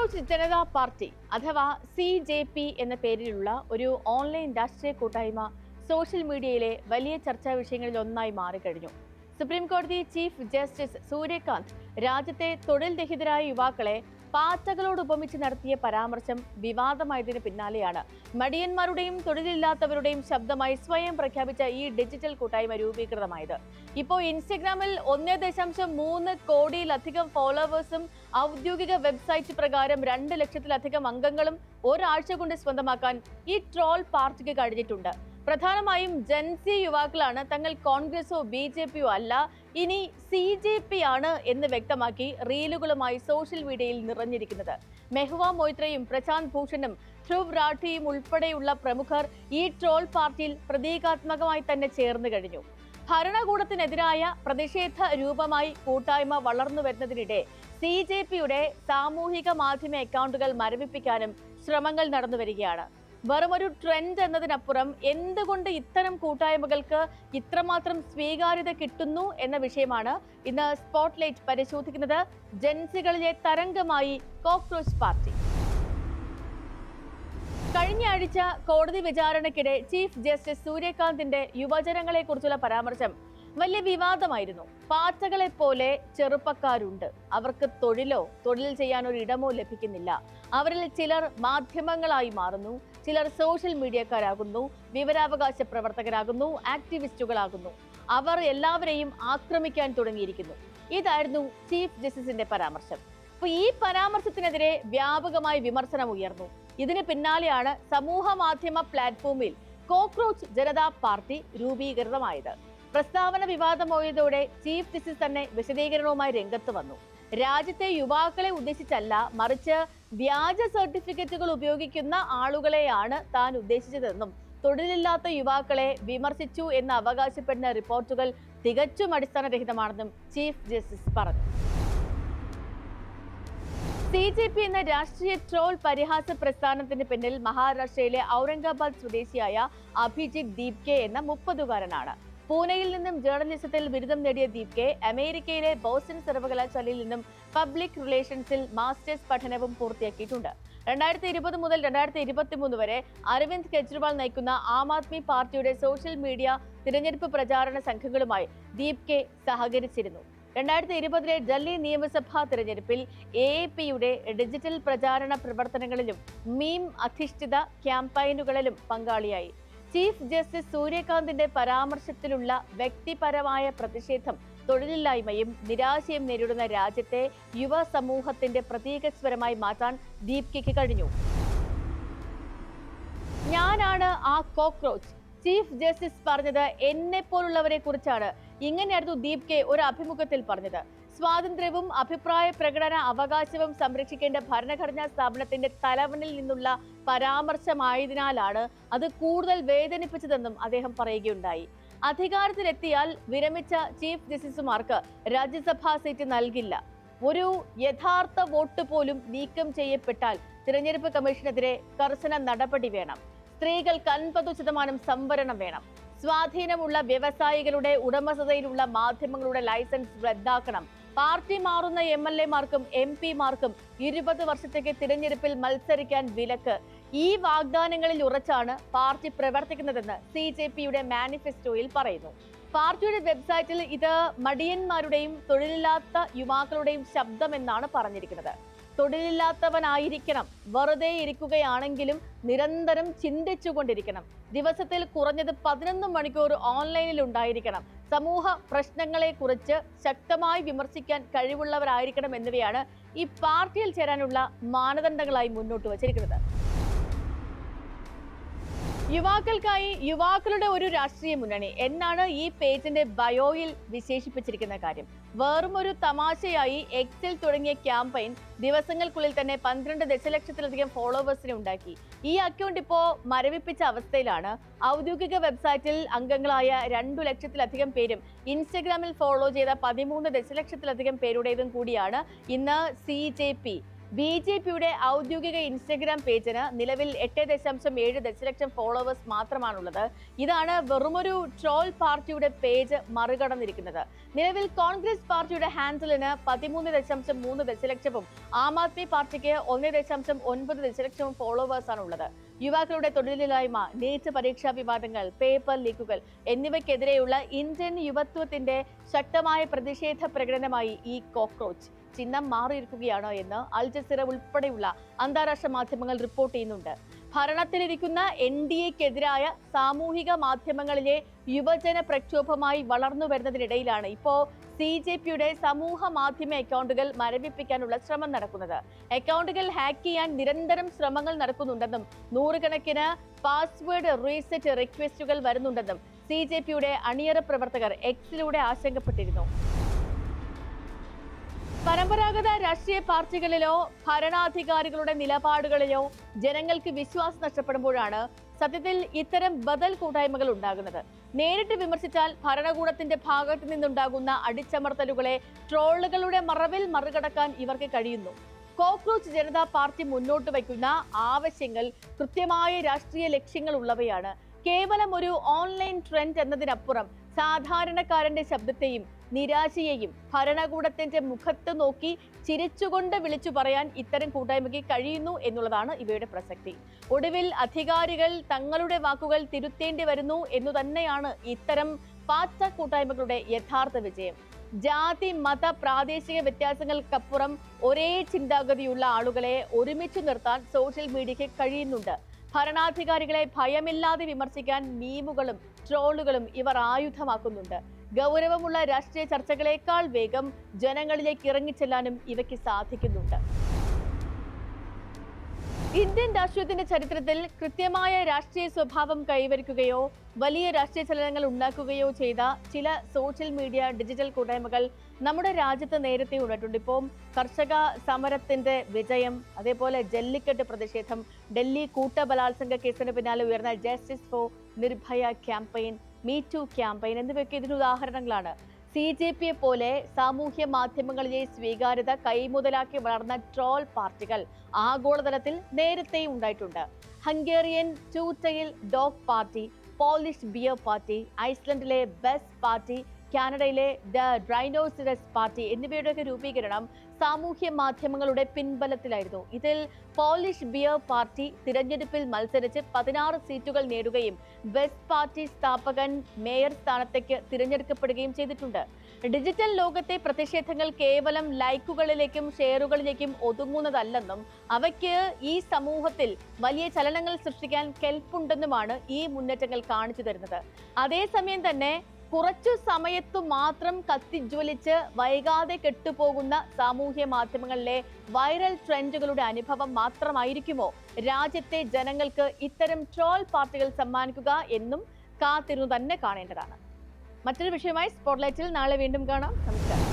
Cockroach Janata party അഥവാ CJP എന്ന പേരിലുള്ള ഒരു ഓൺലൈൻ രാഷ്ട്രീയ കൂട്ടായ്മ സോഷ്യൽ മീഡിയയിലെ വലിയ ചർച്ചാ വിഷയങ്ങളിൽ ഒന്നായി മാറിക്കഴിഞ്ഞു. സുപ്രീം കോടതി ചീഫ് ജസ്റ്റിസ് സൂര്യകാന്ത് രാജ്യത്തെ തൊഴിൽ രഹിതരായ യുവാക്കളെ പാറ്റകളോട് ഉപമിച്ച് നടത്തിയ പരാമർശം വിവാദമായതിനു പിന്നാലെയാണ് മടിയന്മാരുടെയും തൊഴിലില്ലാത്തവരുടെയും ശബ്ദമായി സ്വയം പ്രഖ്യാപിച്ച ഈ ഡിജിറ്റൽ കൂട്ടായ്മ രൂപീകൃതമായത്. ഇപ്പോൾ ഇൻസ്റ്റഗ്രാമിൽ 1.3 കോടിയിലധികം ഫോളോവേഴ്സും ഔദ്യോഗിക വെബ്സൈറ്റ് പ്രകാരം 2 ലക്ഷത്തിലധികം അംഗങ്ങളും ഒരാഴ്ച കൊണ്ട് സ്വന്തമാക്കാൻ ഈ ട്രോൾ പാർട്ടിക്ക് കഴിഞ്ഞിട്ടുണ്ട്. പ്രധാനമായും ജൻസി യുവാക്കളാണ് തങ്ങൾ കോൺഗ്രസോ BJPയോ അല്ല, ഇനി CJP ആണ് എന്ന് വ്യക്തമാക്കി റീലുകളുമായി സോഷ്യൽ മീഡിയയിൽ നിറഞ്ഞിരിക്കുന്നത്. മെഹുവ മൊയ്ത്രയും പ്രശാന്ത് ഭൂഷണും ധ്രുവ് രാഠിയും ഉൾപ്പെടെയുള്ള പ്രമുഖർ ഈ ട്രോൾ പാർട്ടിയിൽ പ്രതീകാത്മകമായി തന്നെ ചേർന്ന് കഴിഞ്ഞു. ഭരണകൂടത്തിനെതിരായ പ്രതിഷേധ രൂപമായി കൂട്ടായ്മ വളർന്നു വരുന്നതിനിടെ CJPയുടെ സാമൂഹിക മാധ്യമ അക്കൗണ്ടുകൾ മരവിപ്പിക്കാനും ശ്രമങ്ങൾ നടന്നു വരികയാണ്. വെറുമൊരു ട്രെൻഡ് എന്നതിനപ്പുറം എന്തുകൊണ്ട് ഇത്തരം കൂട്ടായ്മകൾക്ക് ഇത്രമാത്രം സ്വീകാര്യത കിട്ടുന്നു എന്ന വിഷയമാണ് ഇന്ന് സ്പോട്ട്ലൈറ്റ് പരിശോധിക്കുന്നത്. ജൻസികളിലെ തരംഗമായി കോക്രോച്ച് പാർട്ടി. കഴിഞ്ഞ ആഴ്ച കോടതി വിചാരണയ്ക്കിടെ ചീഫ് ജസ്റ്റിസ് സൂര്യകാന്തിന്റെ യുവജനങ്ങളെ കുറിച്ചുള്ള പരാമർശം വലിയ വിവാദമായിരുന്നു. പാറ്റകളെ പോലെ ചെറുപ്പക്കാരുണ്ട്, അവർക്ക് തൊഴിൽ ചെയ്യാൻ ഒരു ഇടമോ ലഭിക്കുന്നില്ല. അവരിൽ ചിലർ മാധ്യമങ്ങളായി മാറുന്നു, ചിലർ സോഷ്യൽ മീഡിയക്കാരാകുന്നു, വിവരാവകാശ പ്രവർത്തകരാകുന്നു, ആക്ടിവിസ്റ്റുകളാകുന്നു. അവർ എല്ലാവരെയും ആക്രമിക്കാൻ തുടങ്ങിയിരിക്കുന്നു. ഇതായിരുന്നു ചീഫ് ജസ്റ്റിസിന്റെ പരാമർശം. അപ്പൊ ഈ പരാമർശത്തിനെതിരെ വ്യാപകമായി വിമർശനം ഉയർന്നു. ഇതിന് പിന്നാലെയാണ് സമൂഹ മാധ്യമ പ്ലാറ്റ്ഫോമിൽ കോക്രോച്ച് ജനതാ പാർട്ടി രൂപീകൃതമായത്. പ്രസ്താവന വിവാദമായതോടെ ചീഫ് ജസ്റ്റിസ് തന്നെ വിശദീകരണവുമായി രംഗത്ത് വന്നു. രാജ്യത്തെ യുവാക്കളെ ഉദ്ദേശിച്ചല്ല, മറിച്ച് വ്യാജ സർട്ടിഫിക്കറ്റുകൾ ഉപയോഗിക്കുന്ന ആളുകളെയാണ് താൻ ഉദ്ദേശിച്ചതെന്നും തൊഴിലില്ലാത്ത യുവാക്കളെ വിമർശിച്ചു എന്ന് അവകാശപ്പെടുന്ന റിപ്പോർട്ടുകൾ തികച്ചും അടിസ്ഥാനരഹിതമാണെന്നും ചീഫ് ജസ്റ്റിസ് പറഞ്ഞു. CJP എന്ന രാഷ്ട്രീയ ട്രോൾ പരിഹാസ പ്രസ്ഥാനത്തിന് പിന്നിൽ മഹാരാഷ്ട്രയിലെ ഔറംഗാബാദ് സ്വദേശിയായ അഭിജിത് ദീപ്കെ എന്ന 30-കാരനാണ്. പൂനെയിൽ നിന്നും ജേർണലിസത്തിൽ ബിരുദം നേടിയ ദീപ്കെ അമേരിക്കയിലെ ബോസ്റ്റൺ സർവകലാശാലയിൽ നിന്നും പബ്ലിക് റിലേഷൻസിൽ മാസ്റ്റേഴ്സ് പഠനവും പൂർത്തിയാക്കിയിട്ടുണ്ട്. 2020 മുതൽ 2023 വരെ അരവിന്ദ് കെജ്രിവാൾ നയിക്കുന്ന ആം ആദ്മി പാർട്ടിയുടെ സോഷ്യൽ മീഡിയ തിരഞ്ഞെടുപ്പ് പ്രചാരണ സംഘങ്ങളുമായി ദീപ്കെ സഹകരിച്ചിരുന്നു. 2020 ഡൽഹി നിയമസഭാ തിരഞ്ഞെടുപ്പിൽ AAPയുടെ ഡിജിറ്റൽ പ്രചാരണ പ്രവർത്തനങ്ങളിലും മീം അധിഷ്ഠിത ക്യാമ്പയിനുകളിലും പങ്കാളിയായി. ചീഫ് ജസ്റ്റിസ് സൂര്യകാന്തിന്റെ പരാമർശത്തിലുള്ള വ്യക്തിപരമായ പ്രതിഷേധം തൊഴിലില്ലായ്മയും നിരാശയും നേരിടുന്ന രാജ്യത്തെ യുവ സമൂഹത്തിന്റെ പ്രതീകസ്വരമായി മാറ്റാൻ ദീപ്കയ്ക്ക് കഴിഞ്ഞു. ഞാനാണ് ആ കോക്രോച്ച്. ചീഫ് ജസ്റ്റിസ് പറഞ്ഞത് എന്നെ പോലുള്ളവരെ കുറിച്ചാണ്. ഇങ്ങനെയായിരുന്നു ദീപ്കെ ഒരു അഭിമുഖത്തിൽ പറഞ്ഞത്. സ്വാതന്ത്ര്യവും അഭിപ്രായ പ്രകടന അവകാശവും സംരക്ഷിക്കേണ്ട ഭരണഘടനാ സ്ഥാപനത്തിന്റെ തലവനിൽ നിന്നുള്ള പരാമർശമായതിനാലാണ് അത് കൂടുതൽ വേദനിപ്പിച്ചതെന്നും അദ്ദേഹം പറയുകയുണ്ടായി. അധികാരത്തിലെത്തിയാൽ വിരമിച്ച ചീഫ് ജസ്റ്റിസുമാർക്ക് രാജ്യസഭാ സീറ്റ് നൽകില്ല. ഒരു യഥാർത്ഥ വോട്ട് പോലും നീക്കം ചെയ്യപ്പെട്ടാൽ തിരഞ്ഞെടുപ്പ് കമ്മീഷനെതിരെ കർശന നടപടി വേണം. സ്ത്രീകൾക്ക് 50% സംവരണം വേണം. സ്വാധീനമുള്ള വ്യവസായികളുടെ ഉടമസ്ഥതയിലുള്ള മാധ്യമങ്ങളുടെ ലൈസൻസ് റദ്ദാക്കണം. പാർട്ടി മാറുന്ന MLA-മാർക്കും MP-മാർക്കും 20 വർഷത്തേക്ക് തിരഞ്ഞെടുപ്പിൽ മത്സരിക്കാൻ വിലക്ക്. ഈ വാഗ്ദാനങ്ങളിൽ ഉറച്ചാണ് പാർട്ടി പ്രവർത്തിക്കുന്നതെന്ന് CJPയുടെ മാനിഫെസ്റ്റോയിൽ പറയുന്നു. പാർട്ടിയുടെ വെബ്സൈറ്റിൽ ഇത് മടിയന്മാരുടെയും തൊഴിലില്ലാത്ത യുവാക്കളുടെയും ശബ്ദമെന്നാണ് പറഞ്ഞിരിക്കുന്നത്. തൊഴിലില്ലാത്തവനായിരിക്കണം, വെറുതെ ഇരിക്കുകയാണെങ്കിലും നിരന്തരം ചിന്തിച്ചുകൊണ്ടിരിക്കണം, ദിവസത്തിൽ കുറഞ്ഞത് 11 മണിക്കൂർ ഓൺലൈനിൽ ഉണ്ടായിരിക്കണം, സമൂഹ പ്രശ്നങ്ങളെ കുറിച്ച് ശക്തമായി വിമർശിക്കാൻ കഴിവുള്ളവരായിരിക്കണം എന്നിവയാണ് ഈ പാർട്ടിയിൽ ചേരാനുള്ള മാനദണ്ഡങ്ങളായി മുന്നോട്ട് വച്ചിരിക്കുന്നത്. യുവാക്കൾക്കായി യുവാക്കളുടെ ഒരു രാഷ്ട്രീയ മുന്നണി എന്നാണ് ഈ പേജിന്റെ ബയോയിൽ വിശേഷിപ്പിച്ചിരിക്കുന്ന കാര്യം. വെറും ഒരു തമാശയായി എക്സിൽ തുടങ്ങിയ ക്യാമ്പയിൻ ദിവസങ്ങൾക്കുള്ളിൽ തന്നെ 12 ദശലക്ഷത്തിലധികം ഫോളോവേഴ്സിനെ ഉണ്ടാക്കി. ഈ അക്കൗണ്ട് ഇപ്പോൾ മരവിപ്പിച്ച അവസ്ഥയിലാണ്. ഔദ്യോഗിക വെബ്സൈറ്റിൽ അംഗങ്ങളായ 2 ലക്ഷത്തിലധികം പേരും ഇൻസ്റ്റഗ്രാമിൽ ഫോളോ ചെയ്ത 13 ദശലക്ഷത്തിലധികം പേരുടേതും കൂടിയാണ് ഇന്ന് CJP. BJPയുടെ ഔദ്യോഗിക ഇൻസ്റ്റഗ്രാം പേജിന് നിലവിൽ 8.7 ദശലക്ഷം ഫോളോവേഴ്സ് മാത്രമാണുള്ളത്. ഇതാണ് വെറുമൊരു ട്രോൾ പാർട്ടിയുടെ പേജ് മറികടന്നിരിക്കുന്നത്. നിലവിൽ കോൺഗ്രസ് പാർട്ടിയുടെ ഹാൻഡിലിന് 13.3 ദശലക്ഷവും ആം ആദ്മി പാർട്ടിക്ക് 1.9 ദശലക്ഷവും ഫോളോവേഴ്സാണ് ഉള്ളത്. യുവാക്കളുടെ തൊഴിലില്ലായ്മ, നീറ്റ് പരീക്ഷാ വിവാദങ്ങൾ, പേപ്പർ ലീക്കുകൾ എന്നിവയ്ക്കെതിരെയുള്ള ഇന്ത്യൻ യുവത്വത്തിന്റെ ശക്തമായ പ്രതിഷേധ പ്രകടനമായി ഈ കോക്രോച്ച് ചിഹ്നം മാറിയിരിക്കുകയാണ് എന്ന് അൽ ജസീറ ഉൾപ്പെടെയുള്ള അന്താരാഷ്ട്ര മാധ്യമങ്ങൾ റിപ്പോർട്ട് ചെയ്യുന്നുണ്ട്. ഭരണത്തിലിരിക്കുന്ന NDAക്കെതിരായ സാമൂഹിക മാധ്യമങ്ങളിലെ യുവജന പ്രക്ഷോഭമായി വളർന്നു വരുന്നതിനിടയിലാണ് ഇപ്പോൾ CJPയുടെ സമൂഹ മാധ്യമ അക്കൗണ്ടുകൾ മരവിപ്പിക്കാനുള്ള ശ്രമം നടക്കുന്നത്. അക്കൗണ്ടുകൾ ഹാക്ക് ചെയ്യാൻ നിരന്തരം ശ്രമങ്ങൾ നടക്കുന്നുണ്ടെന്നും നൂറുകണക്കിന് പാസ്വേഡ് റീസെറ്റ് റിക്വസ്റ്റുകൾ വരുന്നുണ്ടെന്നും CJPയുടെ അണിയറ പ്രവർത്തകർ എക്സിലൂടെ ആശങ്കപ്പെട്ടിരുന്നു. പരമ്പരാഗത രാഷ്ട്രീയ പാർട്ടികളിലോ ഭരണാധികാരികളുടെ നിലപാടുകളിലോ ജനങ്ങൾക്ക് വിശ്വാസം നഷ്ടപ്പെടുമ്പോഴാണ് സത്യത്തിൽ ഇത്തരം ബദൽ കൂട്ടായ്മകൾ ഉണ്ടാകുന്നത്. നേരിട്ട് വിമർശിച്ചാൽ ഭരണകൂടത്തിന്റെ ഭാഗത്തു നിന്നുണ്ടാകുന്ന അടിച്ചമർത്തലുകളെ ട്രോളുകളുടെ മറവിൽ മറികടക്കാൻ ഇവർക്ക് കഴിയുന്നു. കോക്രോച്ച് ജനതാ പാർട്ടി മുന്നോട്ട് വയ്ക്കുന്ന ആവശ്യങ്ങൾ കൃത്യമായ രാഷ്ട്രീയ ലക്ഷ്യങ്ങൾ ഉള്ളവയാണ്. കേവലം ഒരു ഓൺലൈൻ ട്രെൻഡ് എന്നതിനപ്പുറം സാധാരണക്കാരന്റെ ശബ്ദത്തെയും നിരാശയെയും ഭരണകൂടത്തിന്റെ മുഖത്ത് നോക്കി ചിരിച്ചുകൊണ്ട് വിളിച്ചു പറയാൻ ഇത്തരം കൂട്ടായ്മയ്ക്ക് കഴിയുന്നു എന്നുള്ളതാണ് ഇവയുടെ പ്രസക്തി. ഒടുവിൽ അധികാരികൾ തങ്ങളുടെ വാക്കുകൾ തിരുത്തേണ്ടി വരുന്നു എന്നു തന്നെയാണ് ഇത്തരം പാച്ച കൂട്ടായ്മകളുടെ യഥാർത്ഥ വിജയം. ജാതി, മത, പ്രാദേശിക വ്യത്യാസങ്ങൾക്കപ്പുറം ഒരേ ചിന്താഗതിയുള്ള ആളുകളെ ഒരുമിച്ച് നിർത്താൻ സോഷ്യൽ മീഡിയയ്ക്ക് കഴിയുന്നുണ്ട്. ഭരണാധികാരികളെ ഭയമില്ലാതെ വിമർശിക്കാൻ മീമുകളും ട്രോളുകളും ഇവർ ആയുധമാക്കുന്നുണ്ട്. ഗൗരവമുള്ള രാഷ്ട്രീയ ചർച്ചകളേക്കാൾ വേഗം ജനങ്ങളിലേക്ക് ഇറങ്ങിച്ചെല്ലാനും ഇവയ്ക്ക് സാധിക്കുന്നുണ്ട്. ഇന്ത്യൻ രാഷ്ട്രീയത്തിന്റെ ചരിത്രത്തിൽ കൃത്യമായ രാഷ്ട്രീയ സ്വഭാവം കൈവരിക്കുകയോ വലിയ രാഷ്ട്രീയ ചലനങ്ങൾ ഉണ്ടാക്കുകയോ ചെയ്ത ചില സോഷ്യൽ മീഡിയ ഡിജിറ്റൽ കൂട്ടായ്മകൾ നമ്മുടെ രാജ്യത്ത് നേരത്തെ ഉണ്ടായിട്ടുണ്ട്. ഇപ്പോൾ കർഷക സമരത്തിന്റെ വിജയം, അതേപോലെ ജല്ലിക്കെട്ട് പ്രതിഷേധം, ഡൽഹി കൂട്ടബലാത്സംഗ കേസിന് പിന്നാലെ ഉയർന്ന justice for Nirbhaya campaign, me too campaign എന്നിവയൊക്കെ ഇതിന് ഉദാഹരണങ്ങളാണ്. CJPയെ പോലെ സാമൂഹ്യ മാധ്യമങ്ങളിലെ സ്വീകാര്യത കൈമുതലാക്കി വളർന്ന ട്രോൾ പാർട്ടികൾ ആഗോളതലത്തിൽ നേരത്തെ ഉണ്ടായിട്ടുണ്ട്. Hungarian two tail dog party, Polish beer party, ഐസ്ലൻഡിലെ ബെസ് പാർട്ടി, കാനഡയിലെ ദ റൈനോസിറസ് പാർട്ടി എന്നിവയുടെയൊക്കെ രൂപീകരണം സാമൂഹ്യ മാധ്യമങ്ങളുടെ പിൻബലത്തിലായിരുന്നു. ഇതിൽ പോളിഷ് ബിയർ പാർട്ടി തിരഞ്ഞെടുപ്പിൽ മത്സരിച്ച് 16 സീറ്റുകൾ നേടുകയും ബെസ് പാർട്ടി സ്ഥാപകൻ മേയർ സ്ഥാനത്തേക്ക് തിരഞ്ഞെടുക്കപ്പെടുകയും ചെയ്തിട്ടുണ്ട്. ഡിജിറ്റൽ ലോകത്തെ പ്രതിഷേധങ്ങൾ കേവലം ലൈക്കുകളിലേക്കും ഷെയറുകളിലേക്കും ഒതുങ്ങുന്നതല്ലെന്നും അവയ്ക്ക് ഈ സമൂഹത്തിൽ വലിയ ചലനങ്ങൾ സൃഷ്ടിക്കാൻ കെൽപ്പുണ്ടെന്നുമാണ് ഈ മുന്നേറ്റങ്ങൾ കാണിച്ചു തരുന്നത്. അതേസമയം തന്നെ കുറച്ചു സമയത്തു മാത്രം കത്തിജ്വലിച്ച് വൈകാതെ കെട്ടുപോകുന്ന സാമൂഹ്യ മാധ്യമങ്ങളിലെ വൈറൽ ട്രെൻഡുകളുടെ അനുഭവം മാത്രമായിരിക്കുമോ രാജ്യത്തെ ജനങ്ങൾക്ക് ഇത്തരം ട്രോൾ പാർട്ടികൾ സമ്മാനിക്കുക എന്നും കാത്തിരുന്നു തന്നെ കാണേണ്ടതാണ്. മറ്റൊരു വിഷയമായി സ്പോട്ട്ലൈറ്റിൽ നാളെ വീണ്ടും കാണാം. നമസ്കാരം.